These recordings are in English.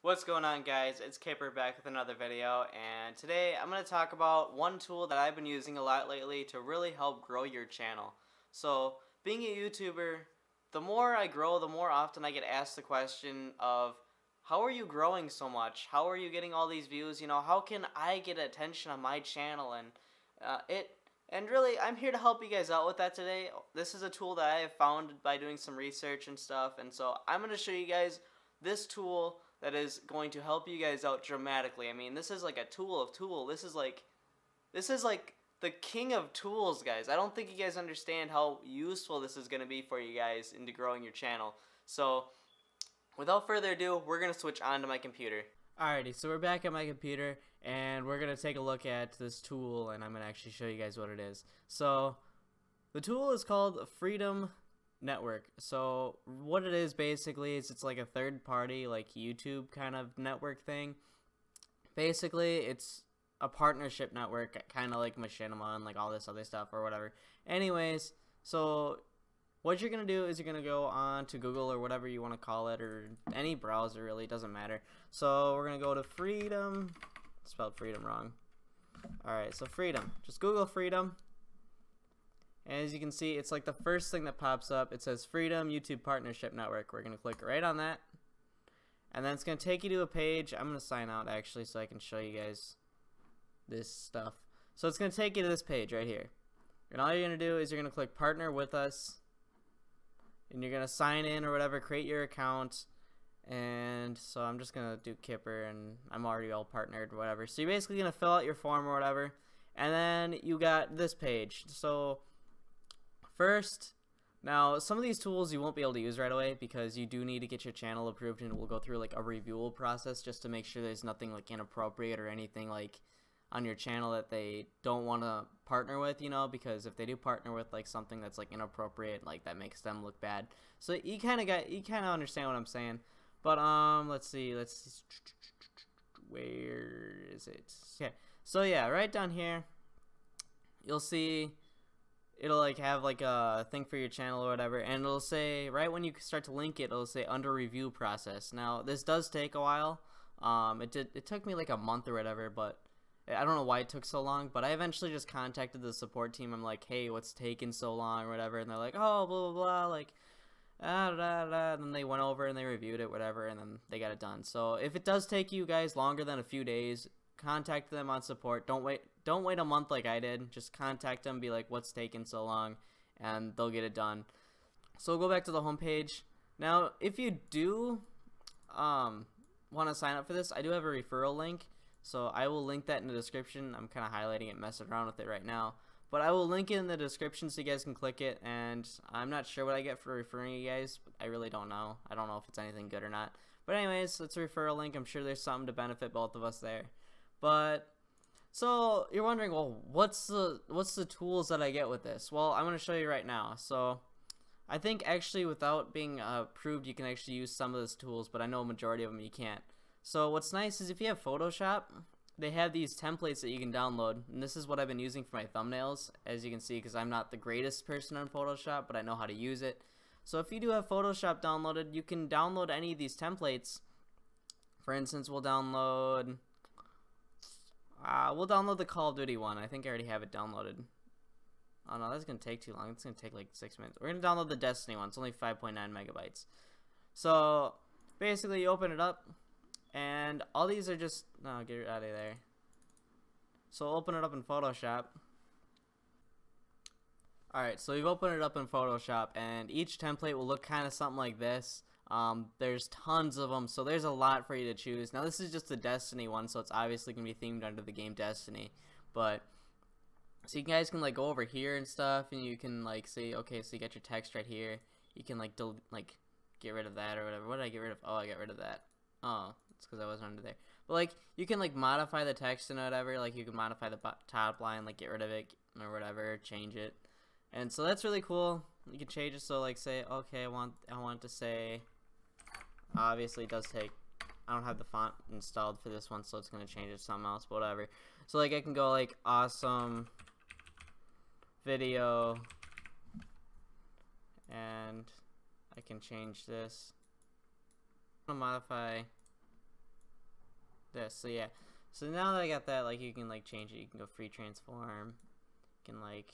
What's going on, guys? It's Kipper back with another video, and today I'm going to talk about one tool that I've been using a lot lately to really help grow your channel. So, being a YouTuber, the more I grow, the more often I get asked the question of, how are you growing so much? How are you getting all these views? How can I get attention on my channel? And really, I'm here to help you guys out with that today. This is a tool that I have found by doing some research and stuff, and so I'm going to show you guys this tool that is going to help you guys out dramatically. I mean, this is like a tool of tool. This is like the king of tools, guys. I don't think you guys understand how useful this is going to be for you guys into growing your channel. So, without further ado, we're going to switch on to my computer. Alrighty, so we're back at my computer, and we're going to take a look at this tool, and I'm going to actually show you guys what it is. So, the tool is called Freedom Network. So what it is basically is it's like a third party like YouTube kind of network thing. Basically it's a partnership network, kind of like Machinima and like all this other stuff or whatever. Anyways, so what you're gonna do is you're gonna go on to Google or whatever you want to call it, or any browser, really doesn't matter. So we're gonna go to Freedom, spelled freedom wrong. Alright, so Freedom, just Google Freedom. And as you can see, it's like the first thing that pops up. It says Freedom YouTube Partnership Network. We're going to click right on that. And then it's going to take you to a page. I'm going to sign out actually so I can show you guys this stuff. So it's going to take you to this page right here. And all you're going to do is you're going to click Partner with Us. And you're going to sign in or whatever, create your account. And so I'm just going to do Kipper, and I'm already all partnered or whatever. So you're basically going to fill out your form or whatever. And then you got this page. So first, now some of these tools you won't be able to use right away because you do need to get your channel approved, and we'll go through like a review process just to make sure there's nothing like inappropriate or anything like on your channel that they don't want to partner with, because if they do partner with like something that's like inappropriate, like that makes them look bad. So you kind of understand what I'm saying. But let's see, where is it? Okay, so yeah, right down here you'll see it'll like have like a thing for your channel or whatever, and it'll say right when you start to link it, it'll say under review process. Now this does take a while. It took me like a month or whatever, but I don't know why it took so long. But I eventually just contacted the support team. I'm like, hey, what's taking so long or whatever, and they're like, oh, blah blah blah, like da, da, da. And then they went over and they reviewed it, whatever, and then they got it done. So if it does take you guys longer than a few days, contact them on support. Don't wait a month like I did. Just contact them, be like, what's taking so long, and they'll get it done. So we'll go back to the home page. Now if you do want to sign up for this, I do have a referral link, so I will link that in the description. I'm kind of highlighting it, messing around with it right now, but I will link it in the description so you guys can click it. And I'm not sure what I get for referring you guys. I really don't know. I don't know if it's anything good or not, but anyways, it's a referral link. I'm sure there's something to benefit both of us there. But so you're wondering, well, what's the tools that I get with this? Well, I'm going to show you right now. So I think actually without being approved, you can actually use some of those tools, but I know a majority of them you can't. So what's nice is if you have Photoshop, they have these templates that you can download, and this is what I've been using for my thumbnails, as you can see, because I'm not the greatest person on Photoshop, but I know how to use it. So if you do have Photoshop downloaded, you can download any of these templates. For instance, we'll download the Call of Duty one. I think I already have it downloaded. Oh no, that's gonna take too long. It's gonna take like 6 minutes. We're gonna download the Destiny one. It's only 5.9 megabytes. So basically, you open it up, and all these are just get it out of there. So open it up in Photoshop. Alright, so we've opened it up in Photoshop, and each template will look kind of something like this. There's tons of them, so there's a lot for you to choose. Now this is just the Destiny one, so it's obviously going to be themed under the game Destiny. But so you guys can like go over here and stuff, and you can like say, okay, so you got your text right here. You can like get rid of that or whatever. What did I get rid of? Oh, I got rid of that. Oh, it's because I wasn't under there. But like you can like modify the text and whatever. Like you can modify the top line, like get rid of it or whatever, change it. And so that's really cool. You can change it, so like say, okay, I want to say, obviously it does take, I don't have the font installed for this one, so it's going to change it to something else, but whatever. So like I can go like awesome video, and I can change this. I'm going to modify this. So yeah, so now that I got that, like, you can like change it. You can go free transform. You can like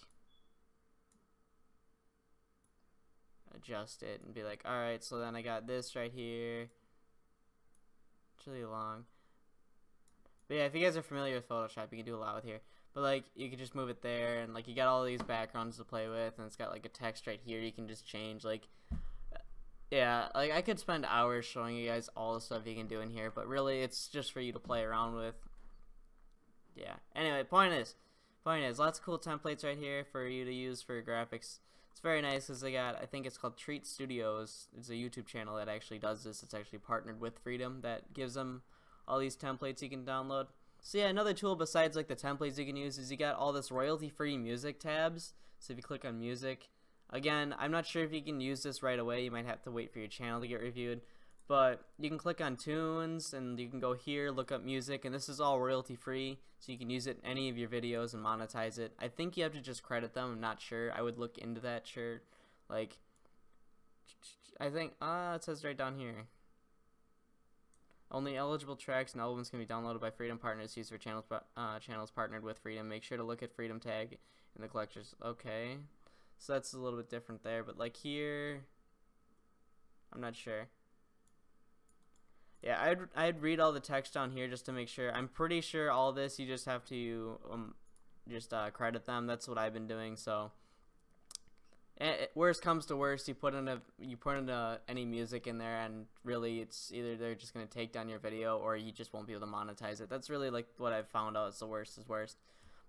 adjust it and be like, all right, so then I got this right here. It's really long. But yeah, if you guys are familiar with Photoshop, you can do a lot with here. But like, you can just move it there, and like, you got all these backgrounds to play with, and it's got like a text right here. You can just change, like, yeah, like I could spend hours showing you guys all the stuff you can do in here, but really, it's just for you to play around with. Yeah. Anyway, point is, lots of cool templates right here for you to use for graphics. It's very nice because they got, I think it's called Treat Studios. It's a YouTube channel that actually does this. It's actually partnered with Freedom that gives them all these templates you can download. So yeah, another tool besides like the templates you can use is you got all this royalty-free music tabs. So if you click on music, again, I'm not sure if you can use this right away. You might have to wait for your channel to get reviewed. But you can click on tunes and you can go here, look up music, and this is all royalty-free. So you can use it in any of your videos and monetize it. I think you have to just credit them. I'm not sure. I would look into that, sure. Like, I think, it says right down here. Only eligible tracks and albums can be downloaded by Freedom partners used for channels partnered with Freedom. Make sure to look at Freedom tag in the collectors. Okay, so that's a little bit different there, but like here, I'm not sure. Yeah, I'd read all the text down here just to make sure. I'm pretty sure all this you just have to just credit them. That's what I've been doing. So worst comes to worst, you put in any music in there, and really it's either they're just gonna take down your video or you just won't be able to monetize it. That's really like what I've found out. It's the worst is worst.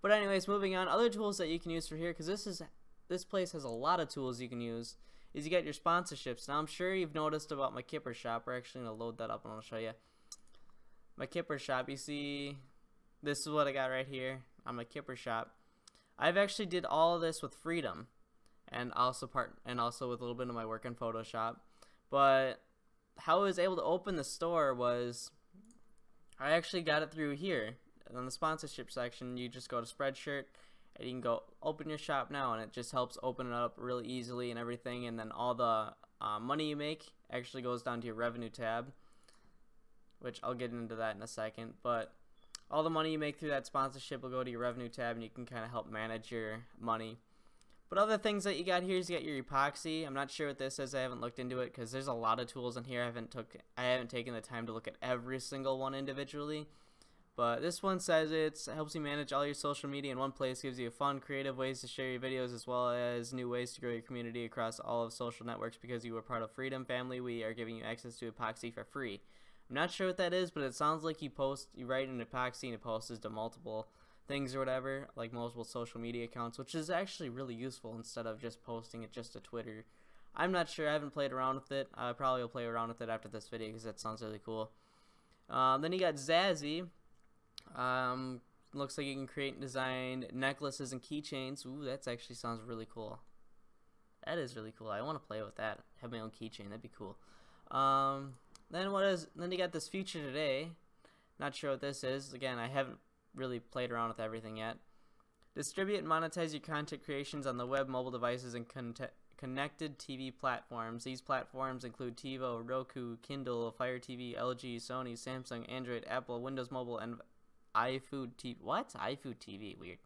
But anyways, moving on. Other tools that you can use for here, because this place has a lot of tools you can use. Is you get your sponsorships. Now I'm sure you've noticed about my Kipper shop. We're actually gonna load that up and I'll show you my Kipper shop. You see, this is what I got right here on my Kipper shop. I've actually did all of this with Freedom. And also with a little bit of my work in Photoshop. But how I was able to open the store was I actually got it through here. On the sponsorship section, you just go to Spreadshirt and you can go open your shop now, and it just helps open it up really easily and everything. And then all the money you make actually goes down to your revenue tab, which I'll get into that in a second. But all the money you make through that sponsorship will go to your revenue tab, and you can kind of help manage your money. But other things that you got here is you got your epoxy. I'm not sure what this is. I haven't looked into it because there's a lot of tools in here. I haven't taken the time to look at every single one individually. But this one says it helps you manage all your social media in one place, gives you fun, creative ways to share your videos, as well as new ways to grow your community across all of social networks. Because you are part of Freedom Family, we are giving you access to epoxy for free. I'm not sure what that is, but it sounds like you write an epoxy and it posts to multiple things or whatever, like multiple social media accounts, which is actually really useful instead of just posting it just to Twitter. I'm not sure. I haven't played around with it. I probably will play around with it after this video because that sounds really cool. Then you got Zazzy. Looks like you can create and design necklaces and keychains. Ooh, that actually sounds really cool. That is really cool. I want to play with that. Have my own keychain. That'd be cool. Then you got this feature today. Not sure what this is. Again, I haven't really played around with everything yet. Distribute and monetize your content creations on the web, mobile devices, and connected TV platforms. These platforms include TiVo, Roku, Kindle, Fire TV, LG, Sony, Samsung, Android, Apple, Windows Mobile, and iFood TV. What? iFood TV. Weird.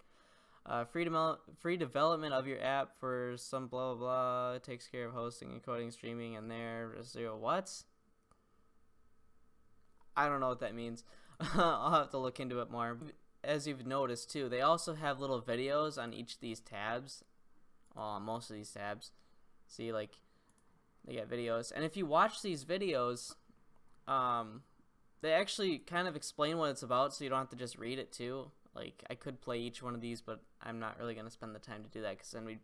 Free development of your app for some blah blah blah. It takes care of hosting, encoding, streaming, and what? I don't know what that means. I'll have to look into it more. As you've noticed too, they also have little videos on each of these tabs. Most of these tabs. See, like, they got videos. And if you watch these videos, they actually kind of explain what it's about, so you don't have to just read it too. Like, I could play each one of these, but I'm not really going to spend the time to do that, because then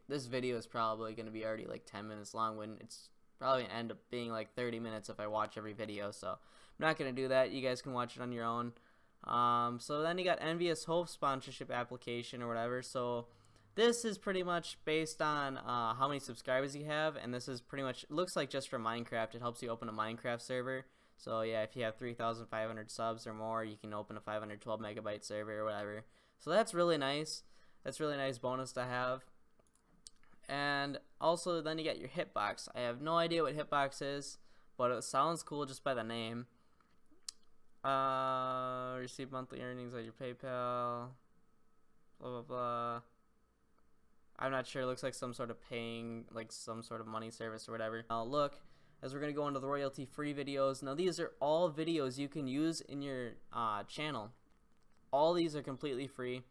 this video is probably going to be already like 10 minutes long, when it's probably going to end up being like 30 minutes if I watch every video. So I'm not going to do that. You guys can watch it on your own. So then you got Envious Hope sponsorship application or whatever. So this is pretty much based on how many subscribers you have, and this is pretty much, it looks like just for Minecraft. It helps you open a Minecraft server. So yeah, if you have 3,500 subs or more, you can open a 512 megabyte server or whatever. So that's really nice. That's a really nice bonus to have. And also then you get your Hitbox. I have no idea what Hitbox is, but it sounds cool just by the name. Receive monthly earnings on your PayPal. Blah blah blah. I'm not sure. It looks like some sort of paying, like some sort of money service or whatever. Now look, as we're gonna go into the royalty-free videos. Now these are all videos you can use in your channel. All these are completely free.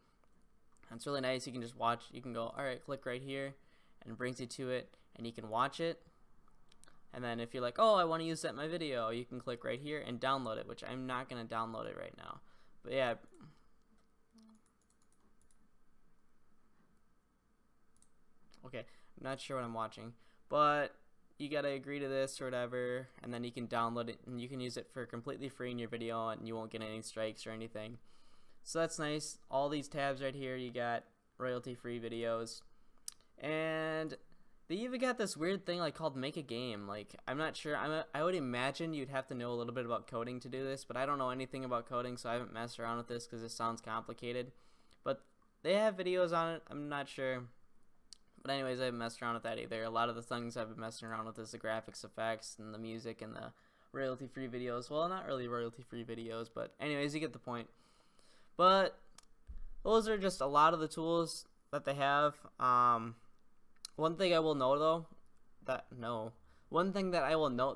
It's really nice. You can just watch. You can go, all right, click right here, and it brings you to it, and you can watch it. And then if you're like, oh, I want to use that in my video, you can click right here and download it, which I'm not gonna download it right now. But yeah. Okay, I'm not sure what I'm watching, but you gotta agree to this or whatever, and then you can download it and you can use it for completely free in your video, and you won't get any strikes or anything. So that's nice. All these tabs right here, you got royalty-free videos, and they even got this weird thing like called make a game. Like, I'm not sure. I would imagine you'd have to know a little bit about coding to do this, but I don't know anything about coding, so I haven't messed around with this because it sounds complicated. But they have videos on it. I'm not sure. But anyways, I haven't messed around with that either. A lot of the things I've been messing around with is the graphics effects and the music and the royalty-free videos. Well, not really royalty-free videos, but anyways, you get the point. But those are just a lot of the tools that they have. One thing I will note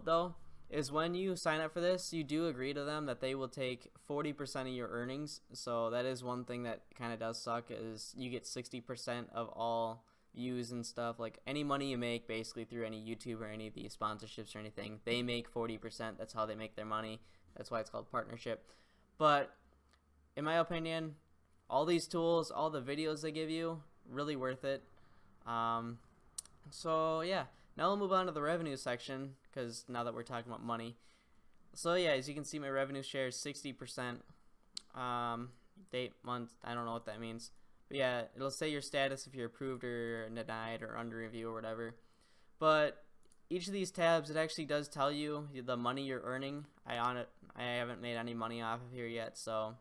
though, is when you sign up for this, you do agree to them that they will take 40% of your earnings. So that is one thing that kind of does suck, is you get 60% of all views and stuff. Like any money you make basically through any YouTube or any of these sponsorships or anything, they make 40%. That's how they make their money. That's why it's called partnership. But in my opinion, all these tools, all the videos they give you, really worth it. So yeah, now we'll move on to the revenue section, because now that we're talking about money. So yeah, as you can see, my revenue share is 60%. Date, month, I don't know what that means. But yeah, it'll say your status if you're approved or denied or under review or whatever. But each of these tabs, it actually does tell you the money you're earning. I haven't made any money off of here yet, so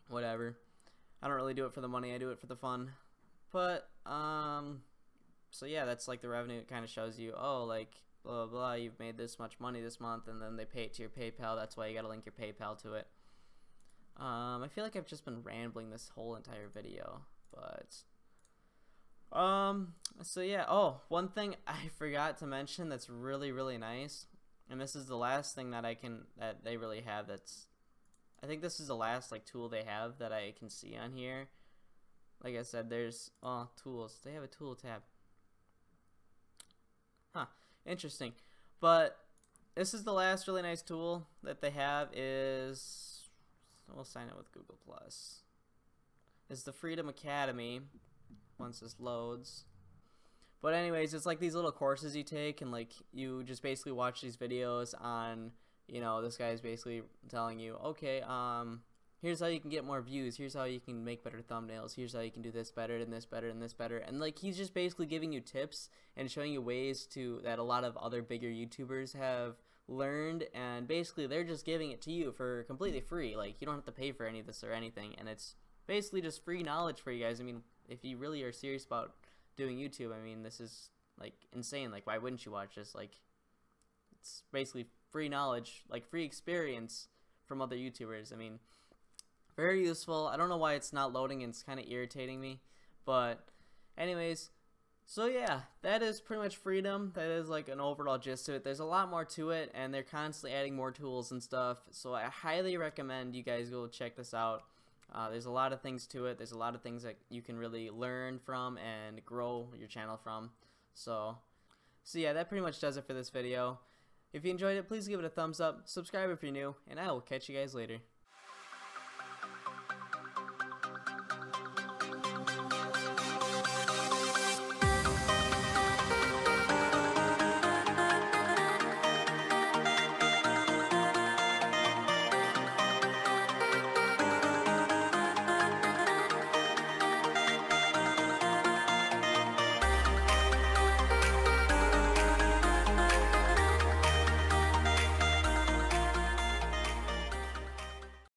whatever. I don't really do it for the money. I do it for the fun. But so yeah, that's like the revenue. It kind of shows you, oh, like blah blah blah, you've made this much money this month, and then they pay it to your PayPal. That's why you gotta link your PayPal to it. I feel like I've just been rambling this whole entire video, but so yeah. Oh, one thing I forgot to mention that's really nice, and this is the last thing that that they really have. I think this is the last like tool they have that I can see on here. Like I said, there's tools. They have a tool tab. Huh, interesting. But this is the last really nice tool that they have. We'll sign up with Google Plus. It's the Freedom Academy. Once this loads. But anyways, it's like these little courses you take, and like you just basically watch these videos on, you know, this guy's basically telling you, okay, here's how you can get more views, here's how you can make better thumbnails, here's how you can do this better and this better and this better. And like he's just basically giving you tips and showing you ways that a lot of other bigger YouTubers have learned, and basically they're just giving it to you for completely free. Like you don't have to pay for any of this or anything, and it's basically just free knowledge for you guys. I mean, if you really are serious about doing YouTube, I mean, this is like insane. Like why wouldn't you watch this? Like it's basically free knowledge, like free experience from other YouTubers. I mean, very useful. I don't know why it's not loading, and it's kind of irritating me, but anyways, so yeah, that is pretty much Freedom. That is like an overall gist to it. There's a lot more to it, and they're constantly adding more tools and stuff, so I highly recommend you guys go check this out. There's a lot of things to it. There's a lot of things that you can really learn from and grow your channel from. So yeah, that pretty much does it for this video. If you enjoyed it, please give it a thumbs up, subscribe if you're new, and I will catch you guys later.